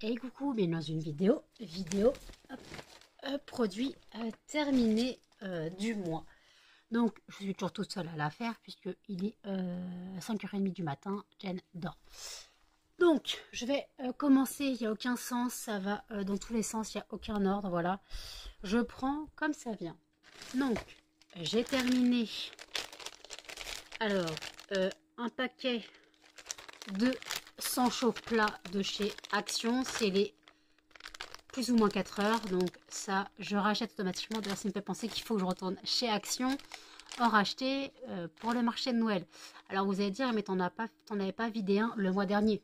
Et coucou, bienvenue dans une vidéo hop, produit terminé du mois. Donc je suis toujours toute seule à la faire puisque il est 5h30 du matin, Jen dort. Donc je vais commencer, il n'y a aucun sens, ça va dans tous les sens, il n'y a aucun ordre, voilà. Je prends comme ça vient. Donc j'ai terminé, alors un paquet de 100 chauffe-plat de chez Action, c'est les plus ou moins 4 heures, donc ça je rachète automatiquement. D'ailleurs ça me fait penser qu'il faut que je retourne chez Action en racheter pour le marché de Noël. Alors vous allez dire, mais t'en avais pas vidé un le mois dernier.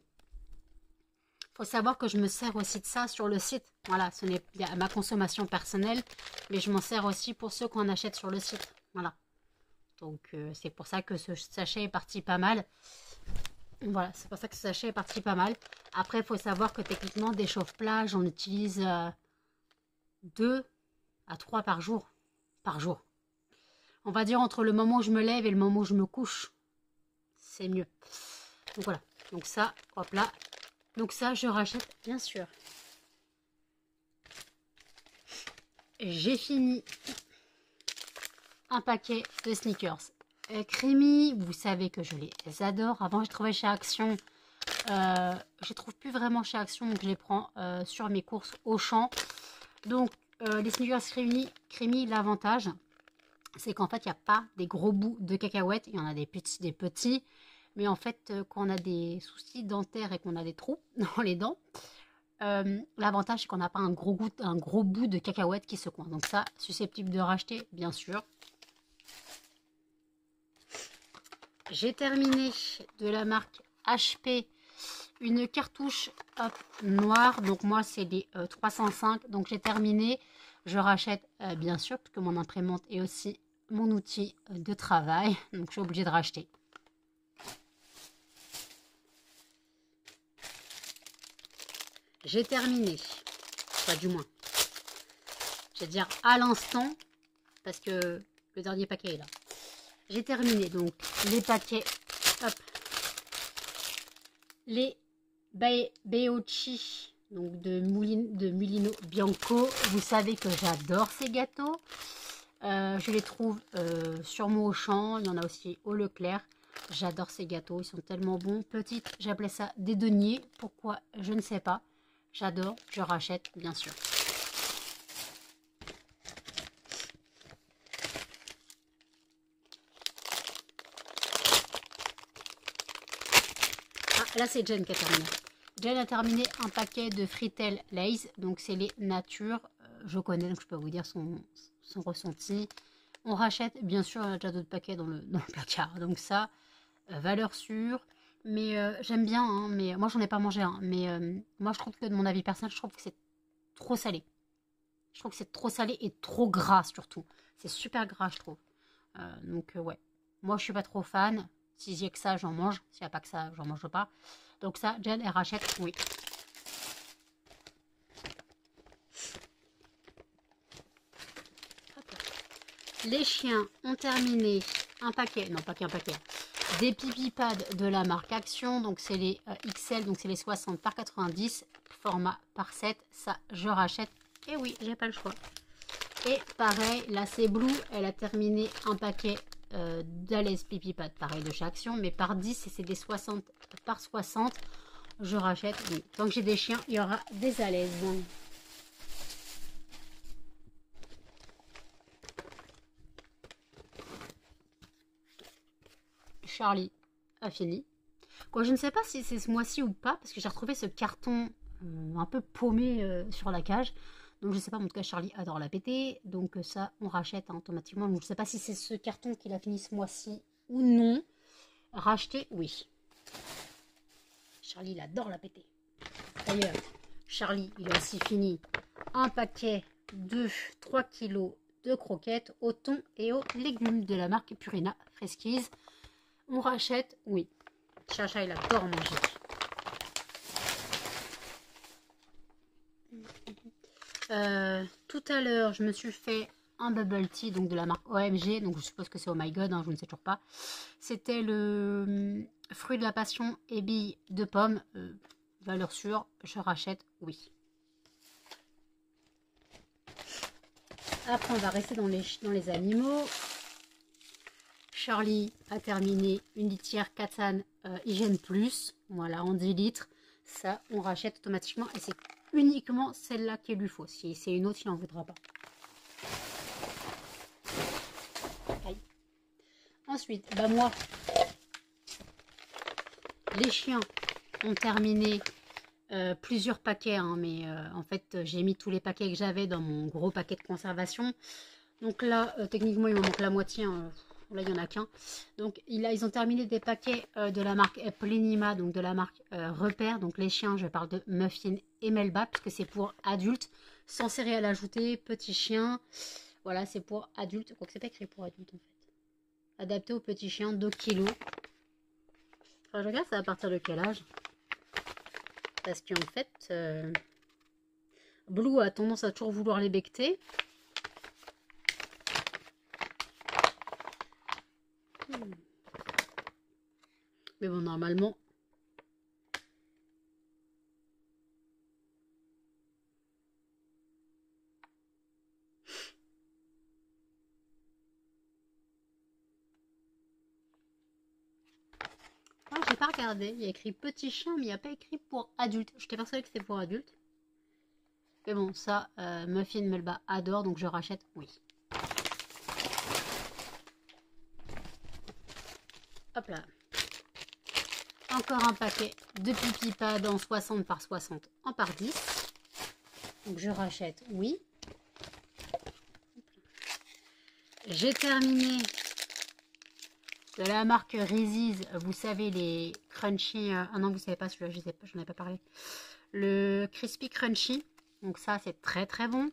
Faut savoir que je me sers aussi de ça sur le site. Voilà, ce n'est pas ma consommation personnelle, mais je m'en sers aussi pour ceux qu'on achète sur le site. Voilà. Donc c'est pour ça que ce sachet est parti pas mal. Voilà, c'est pour ça que ce sachet est parti pas mal. Après, il faut savoir que techniquement, des chauffe-plats, j'en utilise 2 à 3 par jour. On va dire entre le moment où je me lève et le moment où je me couche. C'est mieux. Donc voilà. Donc ça, hop là. Donc ça, je rachète, bien sûr. J'ai fini un paquet de sneakers. Creamy, vous savez que je les adore. Avant, je trouvais chez Action. Je les trouve plus vraiment chez Action, donc je les prends sur mes courses Auchan. Donc, les sneakers Creamy, l'avantage, c'est qu'en fait, il n'y a pas des gros bouts de cacahuètes. Il y en a des petits. Mais en fait, quand on a des soucis dentaires et qu'on a des trous dans les dents, l'avantage, c'est qu'on n'a pas un gros bout de cacahuète qui se coince. Donc ça, susceptible de racheter, bien sûr. J'ai terminé de la marque HP une cartouche noire. Donc moi c'est les 305. Donc j'ai terminé. Je rachète bien sûr parce que mon imprimante est aussi mon outil de travail. Donc je suis obligée de racheter. J'ai terminé. Pas du moins. Je vais dire à l'instant parce que le dernier paquet est là. J'ai terminé donc les paquets, hop, les Baiochi, donc de Mulino Bianco. Vous savez que j'adore ces gâteaux. Je les trouve sur mon Auchan, il y en a aussi au Leclerc. J'adore ces gâteaux, ils sont tellement bons. Petite, j'appelais ça des deniers. Pourquoi? Je ne sais pas. J'adore, je rachète bien sûr. Là, c'est Jen qui a terminé. Jen a terminé un paquet de Fritel Lays. Donc, c'est les natures. Je connais, donc je peux vous dire son ressenti. On rachète, bien sûr, il y a déjà d'autres paquets dans le placard. Donc, ça, valeur sûre. Mais j'aime bien, hein, mais moi, j'en ai pas mangé un. Mais moi, je trouve que, de mon avis personnel, je trouve que c'est trop salé. Je trouve que c'est trop salé et trop gras, surtout. C'est super gras, je trouve. Donc, ouais. Moi, je suis pas trop fan. Si j'ai que ça, j'en mange. S'il n'y a pas que ça, j'en mange pas. Donc ça, Jen, elle rachète, oui. Les chiens ont terminé un paquet, non pas qu'un paquet, des pipi pads de la marque Action. Donc c'est les XL, donc c'est les 60 par 90, format par 7. Ça, je rachète. Et oui, j'ai pas le choix. Et pareil, là c'est Blue, elle a terminé un paquet d'Alaise pipi pad, pareil de chez Action, mais par 10 et c'est des 60 par 60. Je rachète, oui. Tant que j'ai des chiens, il y aura des Alaises. Charlie a fini. Quoi, je ne sais pas si c'est ce mois-ci ou pas, parce que j'ai retrouvé ce carton un peu paumé sur la cage. Donc je ne sais pas, en tout cas Charlie adore la péter. Donc ça, on rachète hein, automatiquement. Donc je ne sais pas si c'est ce carton qu'il a fini ce mois-ci ou non. Racheter, oui. Charlie, il adore la péter. D'ailleurs, Charlie, il a aussi fini un paquet de 3 kg de croquettes au thon et aux légumes de la marque Purina Friskies. On rachète, oui. Chacha, il adore manger. Tout à l'heure, je me suis fait un bubble tea donc de la marque OMG. Donc je suppose que c'est Oh My God, hein, je ne sais toujours pas. C'était le fruit de la passion et billes de pomme. valeur sûre, je rachète, oui. Après, on va rester dans les animaux. Charlie a terminé une litière Katan Hygiène Plus. Voilà, en 10 litres. Ça, on rachète automatiquement. Et c'est uniquement celle-là qu'il lui faut. Si c'est une autre, il n'en voudra pas. Aïe. Ensuite, bah moi, les chiens ont terminé plusieurs paquets. Hein, mais en fait, j'ai mis tous les paquets que j'avais dans mon gros paquet de conservation. Donc là, techniquement, il me manque la moitié. Hein. Là, il n'y en a qu'un. Donc, ils ont terminé des paquets de la marque Plenima, donc de la marque Repère. Donc, les chiens, je parle de Muffin et Melba, puisque c'est pour adultes, sans céréales ajoutées, petits chiens. Voilà, c'est pour adultes. Quoique, c'est pas écrit pour adultes, en fait. Adapté aux petits chiens, 2 kilos. Enfin, je regarde, c'est à partir de quel âge? Parce qu'en fait, Blue a tendance à toujours vouloir les becqueter. Mais bon, normalement... Ah, j'ai pas regardé. Il y a écrit petit chien, mais il n'y a pas écrit pour adulte. J'étais persuadée que c'était pour adulte. Mais bon, ça, Muffin Melba adore, donc je rachète, oui. Hop là. Encore un paquet de pipi pad en 60 par 60 en par 10. Donc je rachète, oui. J'ai terminé de la marque Reese's, vous savez, les crunchy. Ah non, vous savez pas celui-là, je sais pas, j'en ai pas parlé. Le crispy crunchy. Donc ça, c'est très très bon.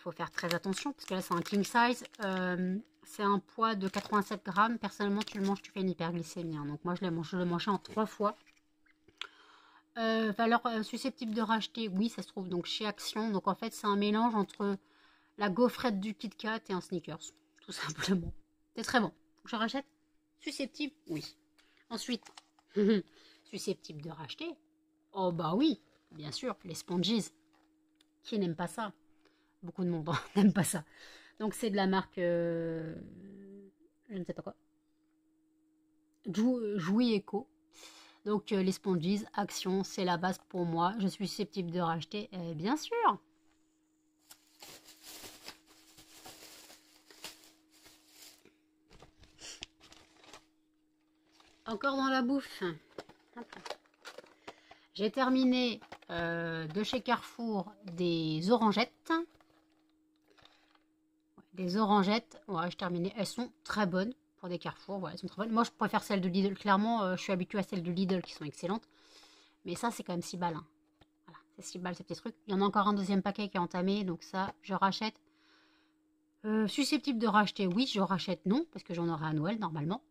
Faut faire très attention parce que là, c'est un king size. C'est un poids de 87 grammes. Personnellement, tu le manges, tu fais une hyperglycémie. Hein. Donc moi, je le mangeais en 3 fois. Valeur susceptible de racheter, oui, ça se trouve donc chez Action. Donc en fait, c'est un mélange entre la gaufrette du Kit Kat et un Snickers, tout simplement. C'est très bon. Donc, je rachète. Susceptible, oui. Ensuite, susceptible de racheter. Oh bah oui, bien sûr, les sponges. Qui n'aime pas ça? Beaucoup de monde n'aime pas ça. Donc c'est de la marque, je ne sais pas quoi. Jouy Eco. Donc les sponges, Action, c'est la base pour moi. Je suis susceptible de racheter, bien sûr. Encore dans la bouffe. J'ai terminé de chez Carrefour des orangettes. Des orangettes, ouais, j'ai terminé. Elles sont très bonnes pour des Carrefour. Voilà, elles sont très bonnes. Moi, je préfère celles de Lidl. Clairement, je suis habituée à celles de Lidl qui sont excellentes. Mais ça, c'est quand même 6 balles. Hein. Voilà, c'est 6 balles, ces petits trucs. Il y en a encore un deuxième paquet qui est entamé. Donc ça, je rachète. Susceptible de racheter, oui. Je rachète, non. Parce que j'en aurai à Noël, normalement.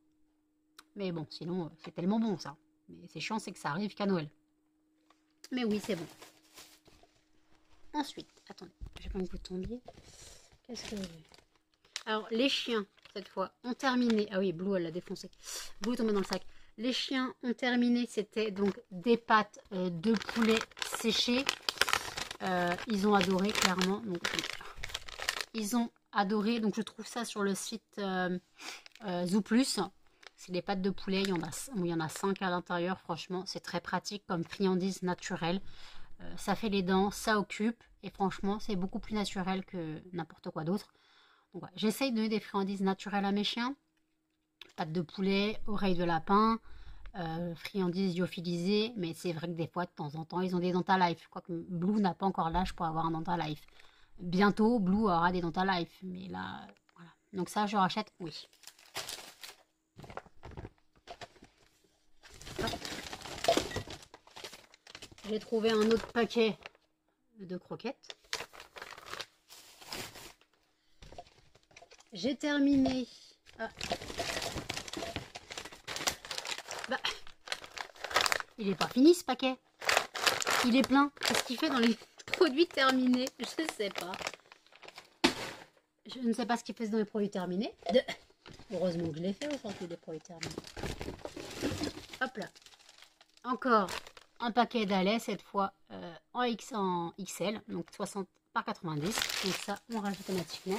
Mais bon, sinon, c'est tellement bon, ça. Mais c'est chiant, c'est que ça arrive qu'à Noël. Mais oui, c'est bon. Ensuite, attendez, j'ai pas envie que vous tombiez. Qu'est-ce que... Alors, les chiens, cette fois, ont terminé. Ah oui, Blue, elle l'a défoncé. Blue est tombé dans le sac. Les chiens ont terminé. C'était donc des pâtes de poulet séchées. Ils ont adoré, clairement. Donc, ils ont adoré. Donc, je trouve ça sur le site Zooplus. C'est des pâtes de poulet. Il y en a 5 à l'intérieur. Franchement, c'est très pratique comme friandise naturelle. Ça fait les dents, ça occupe. Et franchement, c'est beaucoup plus naturel que n'importe quoi d'autre. Ouais, j'essaye de donner des friandises naturelles à mes chiens. Pâtes de poulet, oreilles de lapin, friandises lyophilisées. Mais c'est vrai que des fois, de temps en temps, ils ont des Dentalife. Quoique Blue n'a pas encore l'âge pour avoir un Dentalife. Bientôt, Blue aura des Dentalife. Mais là, voilà. Donc ça, je rachète, oui. J'ai trouvé un autre paquet de croquettes. J'ai terminé. Ah. Bah, il est pas fini ce paquet. Il est plein. Qu'est-ce qu'il fait dans les produits terminés? Je sais pas. Je ne sais pas ce qu'il fait dans les produits terminés. Heureusement que je l'ai fait aujourd'hui, les produits terminés. Hop là. Encore un paquet d'Alais, cette fois en XL, donc 60 par 90. Donc ça, on rajoute automatiquement.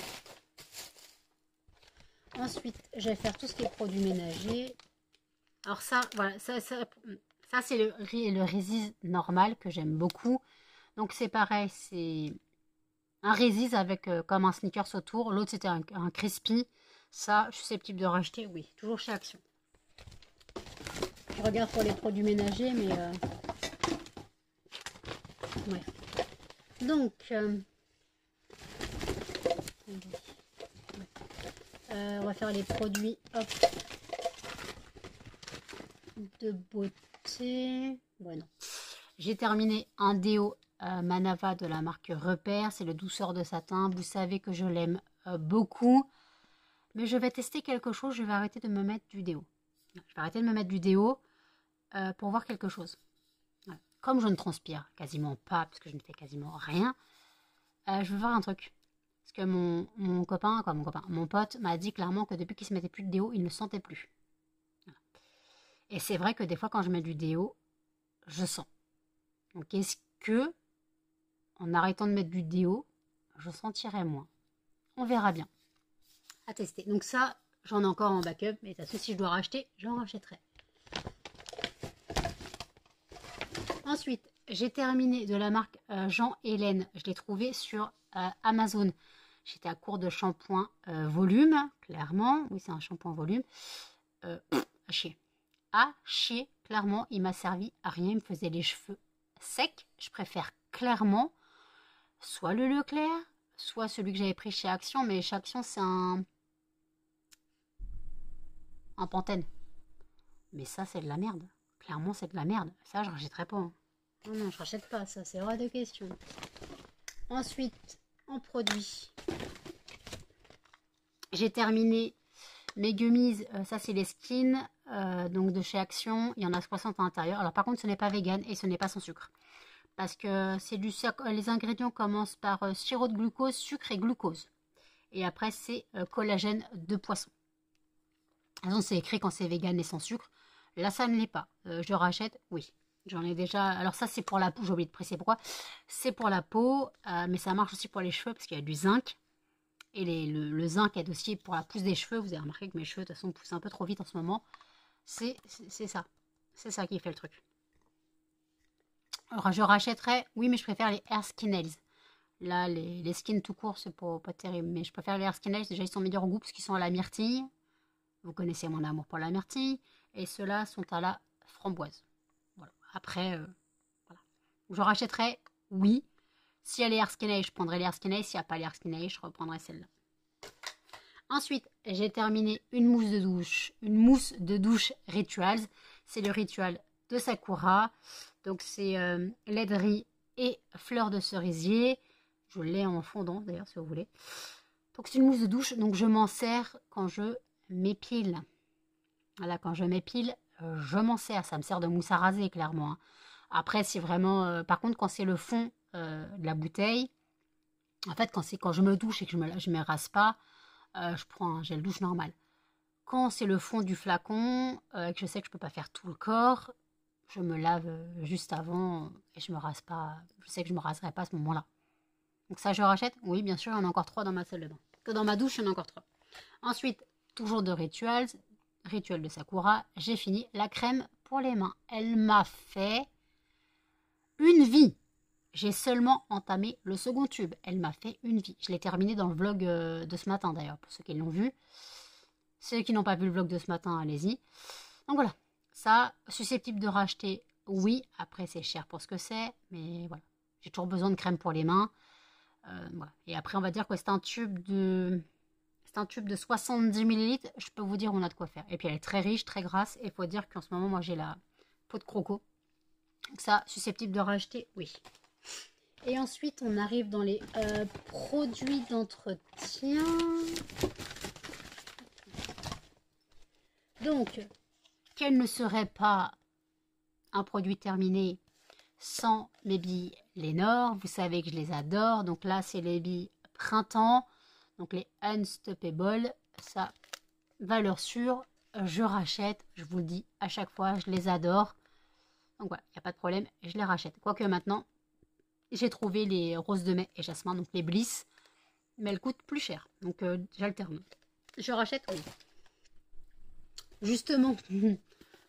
Ensuite, je vais faire tout ce qui est produits ménagers. Alors ça, voilà, ça c'est le Résis normal que j'aime beaucoup. Donc c'est pareil, c'est un Résis avec comme un sneakers autour. L'autre c'était un crispy. Ça, je suis susceptible de racheter, oui, toujours chez Action. Je regarde pour les produits ménagers, mais ouais. Donc, on va faire les produits de beauté. Bon, non. J'ai terminé un déo Manava de la marque Repère. C'est le douceur de satin. Vous savez que je l'aime beaucoup. Mais je vais tester quelque chose. Je vais arrêter de me mettre du déo. Je vais arrêter de me mettre du déo pour voir quelque chose. Comme je ne transpire quasiment pas, parce que je ne fais quasiment rien, je veux voir un truc. Parce que mon pote m'a dit clairement que depuis qu'il se mettait plus de déo, il ne sentait plus. Et c'est vrai que des fois, quand je mets du déo, je sens. Donc, est-ce que, en arrêtant de mettre du déo, je sentirai moins? On verra bien. À tester. Donc ça, j'en ai encore en backup, mais ça, si je dois racheter, j'en rachèterai. Ensuite, j'ai terminé de la marque Jean Hélène. Je l'ai trouvé sur Amazon. J'étais à court de shampoing volume, clairement. Oui, c'est un shampoing volume. À chier. À chier, clairement, il m'a servi à rien. Il me faisait les cheveux secs. Je préfère clairement soit le Leclerc, soit celui que j'avais pris chez Action. Mais chez Action, c'est un Pantene. Mais ça, c'est de la merde. Clairement, c'est de la merde. Ça, je rachèterai pas. Hein. Non, non, je rachète pas. Ça, c'est hors de question. Ensuite, en produit, j'ai terminé mes gummies. Ça, c'est les skins. Donc, de chez Action. Il y en a 60 à l'intérieur. Alors, par contre, ce n'est pas vegan et ce n'est pas sans sucre. Parce que c'est du sucre. Les ingrédients commencent par sirop de glucose, sucre et glucose. Et après, c'est collagène de poisson. Donc, c'est écrit quand c'est vegan et sans sucre. Là, ça ne l'est pas. Je rachète, oui. J'en ai déjà... Alors ça, c'est pour la peau. J'ai oublié de préciser pourquoi. C'est pour la peau, mais ça marche aussi pour les cheveux parce qu'il y a du zinc. Et le zinc aide aussi pour la pousse des cheveux. Vous avez remarqué que mes cheveux, de toute façon, poussent un peu trop vite en ce moment. C'est ça. C'est ça qui fait le truc. Alors, je rachèterais... Oui, mais je préfère les Air Skin Nails. Là, les skins tout court, c'est pas terrible. Mais je préfère les Air Skin Nails. Déjà, ils sont meilleurs goût parce qu'ils sont à la myrtille. Vous connaissez mon amour pour la myrtille. Et ceux-là sont à la framboise. Voilà. Après, voilà. Je rachèterai, oui. Si elle est Air Skin Nails, je prendrai les Air Skin Nails. S'il n'y a pas les Air Skin Nails, je reprendrai celle-là. Ensuite, j'ai terminé une mousse de douche. Une mousse de douche Rituals. C'est le Ritual de Sakura. Donc, c'est lait de riz et fleurs de cerisier. Je l'ai en fondant, d'ailleurs, si vous voulez. Donc, c'est une mousse de douche. Donc, je m'en sers quand je m'épile. Voilà, quand je m'épile, je m'en sers. Ça me sert de mousse à raser, clairement. Hein. Après, c'est vraiment... par contre, quand c'est le fond de la bouteille, en fait, quand je me douche et que je me rase pas, je prends un gel douche normal. Quand c'est le fond du flacon, et que je sais que je peux pas faire tout le corps, je me lave juste avant et je me rase pas. Je sais que je me raserai pas à ce moment-là. Donc ça, je rachète. Oui, bien sûr, il y en a encore 3 dans ma salle de bain. Que dans ma douche, il y en a encore 3. Ensuite, toujours de Rituals, Rituel de Sakura, j'ai fini la crème pour les mains. Elle m'a fait une vie. J'ai seulement entamé le second tube. Elle m'a fait une vie. Je l'ai terminé dans le vlog de ce matin d'ailleurs, pour ceux qui l'ont vu. Ceux qui n'ont pas vu le vlog de ce matin, allez-y. Donc voilà, ça, susceptible de racheter, oui. Après, c'est cher pour ce que c'est, mais voilà. J'ai toujours besoin de crème pour les mains. Voilà. Et après, on va dire que c'est un tube de... C'est un tube de 70 ml. Je peux vous dire, on a de quoi faire. Et puis, elle est très riche, très grasse. Et il faut dire qu'en ce moment, moi, j'ai la peau de croco. Donc ça, susceptible de racheter, oui. Et ensuite, on arrive dans les produits d'entretien. Donc, quel ne serait pas un produit terminé sans mes billes Lénore? Vous savez que je les adore. Donc là, c'est les billes printemps. Donc les Unstoppable. Ça, valeur sûre. Je rachète. Je vous le dis à chaque fois, je les adore. Donc voilà, il n'y a pas de problème, je les rachète. Quoique maintenant, j'ai trouvé les roses de mai et jasmin, donc les Bliss, mais elles coûtent plus cher. Donc j'alterne. Je rachète, oui. Justement,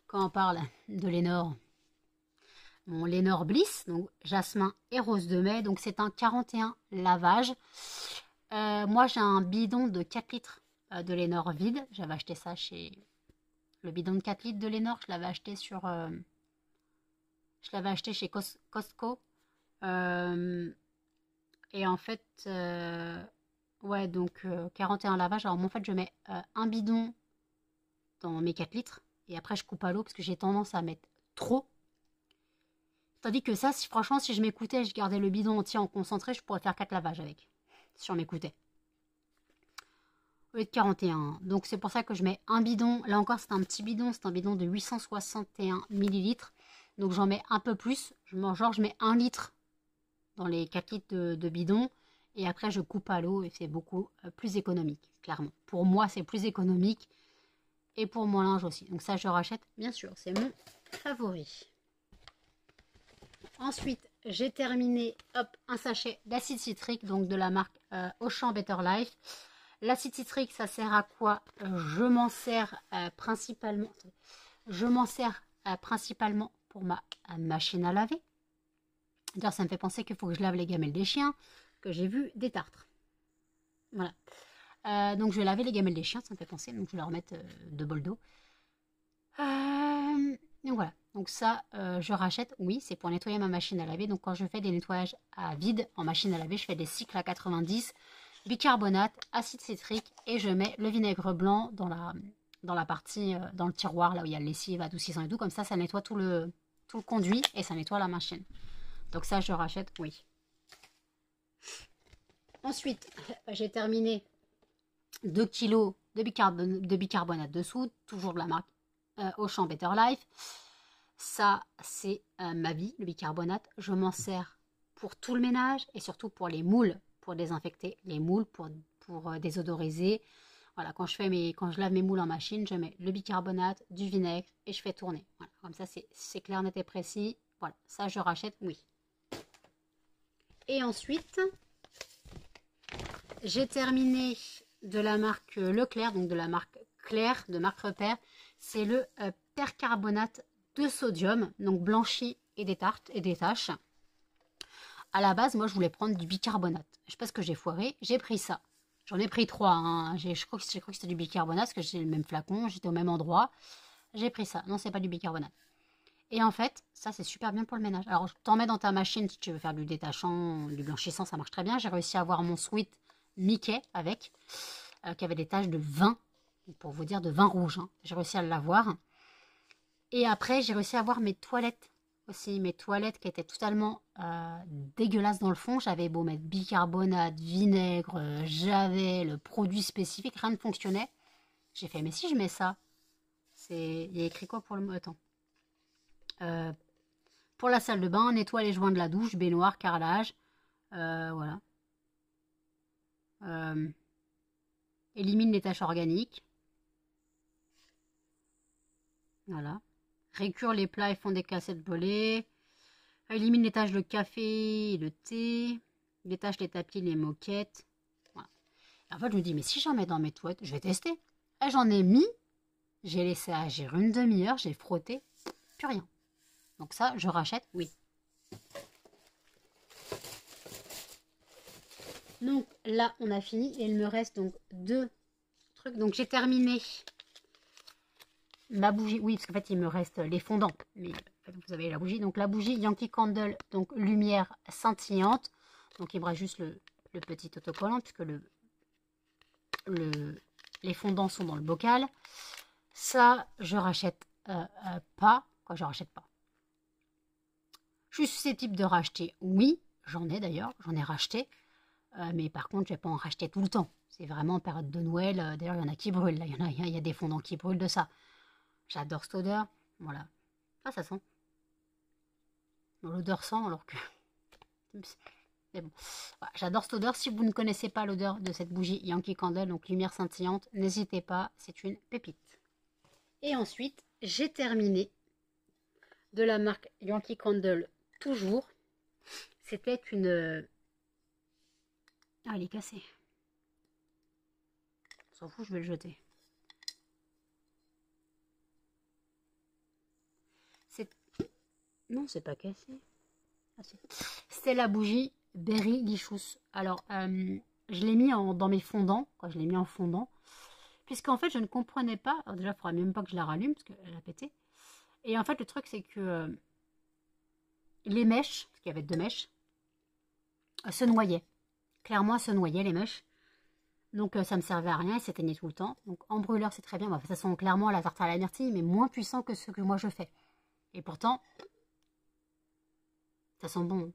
quand on parle de Lénore, mon Lénore Bliss, donc jasmin et rose de mai, donc c'est un 41 lavage. Moi j'ai un bidon de 4 litres de Lénore vide. J'avais acheté ça chez le bidon de 4 litres de Lénore. Je l'avais acheté chez Costco. Et en fait, ouais, donc 41 lavages. Alors moi en fait je mets un bidon dans mes 4 litres et après je coupe à l'eau parce que j'ai tendance à mettre trop. Tandis que ça, franchement, si je m'écoutais, je gardais le bidon entier en concentré, je pourrais faire 4 lavages avec. Si on m'écoutait. Au lieu de 41. Donc c'est pour ça que je mets un bidon. Là encore, c'est un petit bidon. C'est un bidon de 861 millilitres. Donc j'en mets un peu plus. Je mets 1 litre dans les 4 litres de bidon. Et après, je coupe à l'eau et c'est beaucoup plus économique, clairement. Pour moi, c'est plus économique. Et pour mon linge aussi. Donc ça, je rachète, bien sûr. C'est mon favori. Ensuite, j'ai terminé un sachet d'acide citrique, donc de la marque Auchan Better Life. L'acide citrique, ça sert à quoi? Je m'en sers principalement. Pour ma machine à laver. D'ailleurs, ça me fait penser qu'il faut que je lave les gamelles des chiens, que j'ai vu des tartres. Voilà. Donc je vais laver les gamelles des chiens, ça me fait penser. Donc je vais leur mettre 2 bols d'eau. Donc voilà. Donc ça, je rachète, oui, c'est pour nettoyer ma machine à laver. Donc quand je fais des nettoyages à vide en machine à laver, je fais des cycles à 90, bicarbonate, acide citrique et je mets le vinaigre blanc dans la partie, dans le tiroir, là où il y a le lessive, adoucissant et tout. Comme ça nettoie tout le conduit et ça nettoie la machine. Donc ça, je rachète, oui. Ensuite, j'ai terminé 2 kg de bicarbonate de soude, toujours de la marque Auchan Better Life. Ça, c'est ma vie, le bicarbonate. Je m'en sers pour tout le ménage et surtout pour les moules, pour désinfecter les moules, pour désodoriser. Voilà, quand je lave mes moules en machine, je mets le bicarbonate, du vinaigre et je fais tourner. Voilà, comme ça, c'est clair, net et précis. Voilà, ça, je rachète, oui. Et ensuite, j'ai terminé de la marque Leclerc, donc de la marque Claire, de marque Repère. C'est le percarbonate de sodium, donc blanchi et des taches. À la base, moi, je voulais prendre du bicarbonate. Je sais pas ce que j'ai foiré, j'ai pris ça. J'en ai pris 3. Hein. Je crois que c'était du bicarbonate, parce que j'ai le même flacon, j'étais au même endroit. J'ai pris ça. Non, c'est pas du bicarbonate. Et en fait, ça, c'est super bien pour le ménage. Alors, t'en mets dans ta machine si tu veux faire du détachant, du blanchissant, ça marche très bien. J'ai réussi à avoir mon sweat Mickey avec, qui avait des taches de vin, pour vous dire, de vin rouge. Hein. J'ai réussi à l'avoir. Et après, j'ai réussi à avoir mes toilettes aussi. Mes toilettes qui étaient totalement dégueulasses dans le fond. J'avais beau mettre bicarbonate, vinaigre, javel, produit spécifique, rien ne fonctionnait. J'ai fait, mais si je mets ça, il y a écrit quoi pour le mot? Attends. Pour la salle de bain, nettoie les joints de la douche, baignoire, carrelage. Voilà. Élimine les taches organiques. Voilà. Récure les plats et fond des cassettes volées. Élimine les taches de café et de thé. Détache les tapis, les moquettes. Voilà. Et en fait, je me dis, mais si j'en mets dans mes toilettes, je vais tester. Et j'en ai mis. J'ai laissé agir une demi-heure. J'ai frotté. Plus rien. Donc ça, je rachète, oui. Donc là, on a fini. Et il me reste donc 2 trucs. Donc j'ai terminé ma bougie. Oui, parce qu'en fait, il me reste les fondants. Mais vous avez la bougie. Donc la bougie Yankee Candle, donc lumière scintillante. Donc il me reste juste le petit autocollant, puisque les fondants sont dans le bocal. Ça, je rachète pas. Quoi, je rachète pas. Je suis susceptible de racheter, oui, j'en ai d'ailleurs, j'en ai racheté, mais par contre, je ne vais pas en racheter tout le temps. C'est vraiment en période de Noël, d'ailleurs, il y en a qui brûlent, là. Il y a des fondants qui brûlent de ça. J'adore cette odeur, voilà. Ah, ça sent. L'odeur sent, alors que... Mais bon, voilà, j'adore cette odeur. Si vous ne connaissez pas l'odeur de cette bougie Yankee Candle, donc lumière scintillante, n'hésitez pas, c'est une pépite. Et ensuite, j'ai terminé de la marque Yankee Candle, toujours. C'était une... Ah, il est cassé. On s'en fout, je vais le jeter. Non, c'est pas cassé. Ah, c'était la bougie Berry Lichous. Alors, je l'ai mis dans mes fondants. Quoi, je l'ai mis en fondant. Puisqu'en fait, je ne comprenais pas. Alors déjà, il ne faudra même pas que je la rallume parce qu'elle a pété. Et en fait, le truc, c'est que les mèches, parce qu'il y avait 2 mèches, se noyaient. Clairement, elles se noyaient, les mèches. Donc, ça ne me servait à rien et s'éteignait tout le temps. Donc, en brûleur, c'est très bien. Bah, ça sent clairement la tarte à la myrtille, mais moins puissant que ce que moi je fais. Et pourtant, ça sent bon.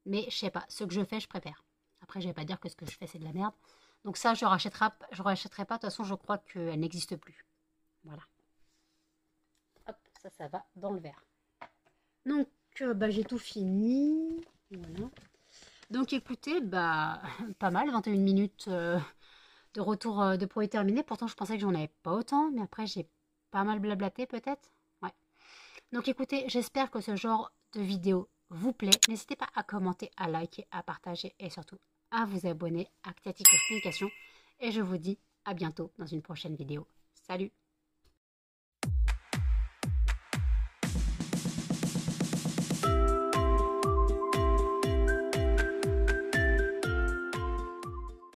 Mais je sais pas, ce que je fais, je préfère. Après, je vais pas dire que ce que je fais, c'est de la merde. Donc ça, je rachèterai pas. De toute façon, je crois qu'elle n'existe plus. Voilà. Hop, ça va dans le verre. Donc, bah, j'ai tout fini. Voilà. Donc, écoutez, bah, pas mal, 21 minutes de retour de produit terminé. Pourtant, je pensais que j'en avais pas autant. Mais après, j'ai pas mal blablaté, peut-être. Ouais. Donc, écoutez, j'espère que ce genre de vidéo vous plaît. N'hésitez pas à commenter, à liker, à partager et surtout à vous abonner, à activer la notification. Et je vous dis à bientôt dans une prochaine vidéo. Salut!